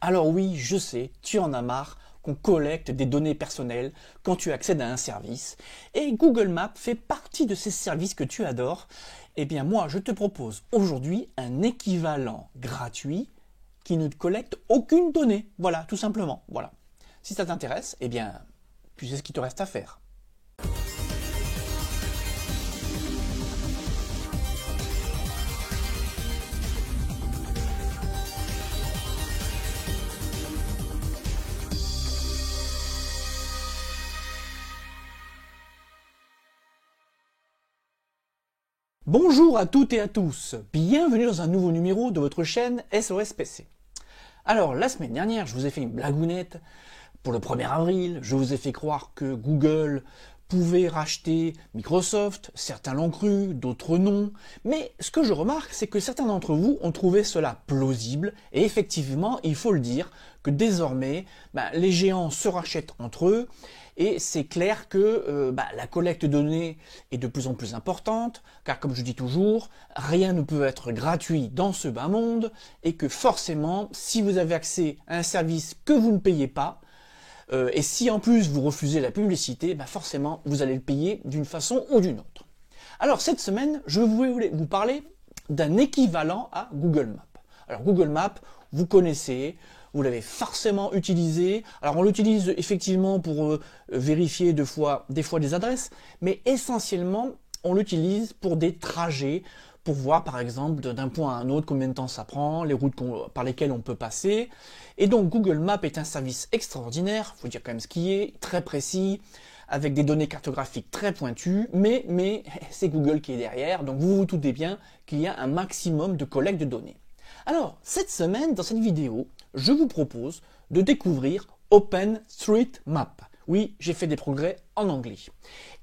Alors oui, je sais, tu en as marre qu'on collecte des données personnelles quand tu accèdes à un service. Et Google Maps fait partie de ces services que tu adores. Eh bien moi, je te propose aujourd'hui un équivalent gratuit qui ne te collecte aucune donnée. Voilà, tout simplement. Voilà. Si ça t'intéresse, eh bien, tu sais ce qu'il te reste à faire. Bonjour à toutes et à tous, bienvenue dans un nouveau numéro de votre chaîne SOS PC. Alors, la semaine dernière, je vous ai fait une blagounette pour le 1er avril, je vous ai fait croire que Google pouvait racheter Microsoft, certains l'ont cru, d'autres non, mais ce que je remarque, c'est que certains d'entre vous ont trouvé cela plausible, et effectivement, il faut le dire, que désormais, les géants se rachètent entre eux, et c'est clair que la collecte de données est de plus en plus importante, car comme je dis toujours, rien ne peut être gratuit dans ce bas monde, et que forcément, si vous avez accès à un service que vous ne payez pas, et si en plus vous refusez la publicité, forcément vous allez le payer d'une façon ou d'une autre. Alors cette semaine, je voulais vous parler d'un équivalent à Google Maps. Alors Google Maps, vous connaissez, vous l'avez forcément utilisé. Alors on l'utilise effectivement pour vérifier des fois des adresses, mais essentiellement on l'utilise pour des trajets, pour voir par exemple d'un point à un autre combien de temps ça prend, les routes par lesquelles on peut passer. Et donc Google Maps est un service extraordinaire, il faut dire quand même ce qui est, très précis, avec des données cartographiques très pointues, mais c'est Google qui est derrière, donc vous vous doutez bien qu'il y a un maximum de collecte de données. Alors, cette semaine, dans cette vidéo, je vous propose de découvrir OpenStreetMap. Oui, j'ai fait des progrès en anglais.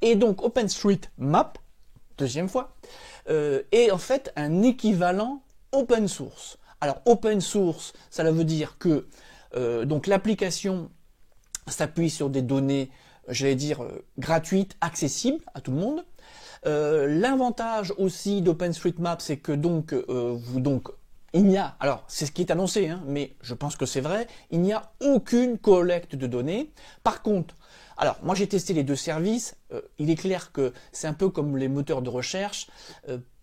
Et donc OpenStreetMap, deuxième fois, est en fait un équivalent open source. Alors open source, ça veut dire que donc l'application s'appuie sur des données, j'allais dire, gratuites, accessibles à tout le monde. L'avantage aussi d'OpenStreetMap, c'est que il n'y a, alors c'est ce qui est annoncé, mais je pense que c'est vrai, il n'y a aucune collecte de données. Par contre, alors moi j'ai testé les deux services, il est clair que c'est un peu comme les moteurs de recherche,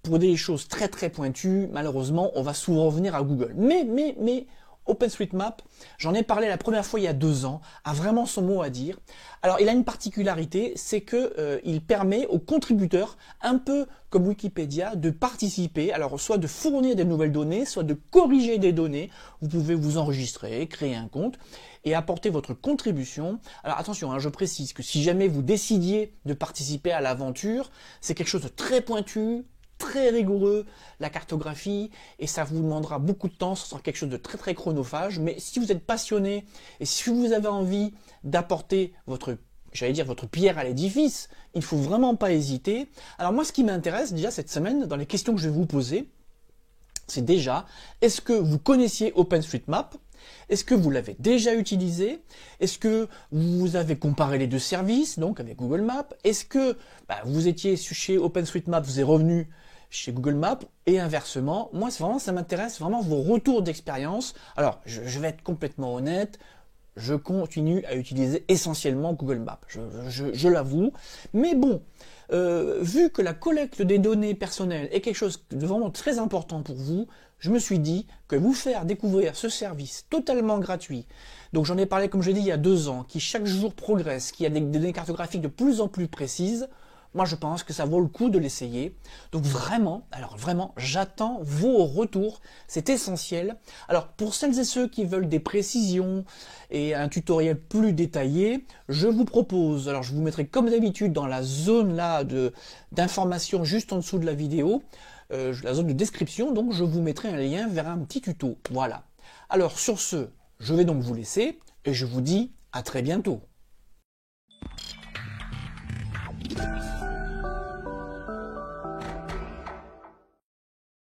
pour des choses très très pointues, malheureusement on va souvent revenir à Google. Mais OpenStreetMap, j'en ai parlé la première fois il y a 2 ans, a vraiment son mot à dire. Alors il a une particularité, c'est que il permet aux contributeurs, un peu comme Wikipédia, de participer, alors soit de fournir des nouvelles données, soit de corriger des données. Vous pouvez vous enregistrer, créer un compte et apporter votre contribution. Alors attention, je précise que si jamais vous décidiez de participer à l'aventure, c'est quelque chose de très pointu, très rigoureux, la cartographie, et ça vous demandera beaucoup de temps, ce sera quelque chose de très très chronophage, mais si vous êtes passionné, et si vous avez envie d'apporter votre pierre à l'édifice, il ne faut vraiment pas hésiter. Alors moi, ce qui m'intéresse déjà cette semaine, dans les questions que je vais vous poser, c'est déjà, est-ce que vous connaissiez OpenStreetMap? Est-ce que vous l'avez déjà utilisé? Est-ce que vous avez comparé les deux services, donc avec Google Maps? Est-ce que vous étiez chez OpenStreetMap, vous êtes revenu chez Google Maps et inversement? Moi, ça m'intéresse vraiment vos retours d'expérience. Alors, je vais être complètement honnête, je continue à utiliser essentiellement Google Maps, je l'avoue. Mais bon, vu que la collecte des données personnelles est quelque chose de vraiment très important pour vous, je me suis dit que vous faire découvrir ce service totalement gratuit, donc j'en ai parlé comme je l'ai dit il y a 2 ans, qui chaque jour progresse, qui a des données cartographiques de plus en plus précises, moi je pense que ça vaut le coup de l'essayer. Donc vraiment, j'attends vos retours, c'est essentiel. Alors pour celles et ceux qui veulent des précisions et un tutoriel plus détaillé, je vous propose, alors je vous mettrai comme d'habitude dans la zone là d'information juste en dessous de la vidéo, la zone de description, donc je vous mettrai un lien vers un petit tuto. Voilà. Alors sur ce, je vais donc vous laisser et je vous dis à très bientôt.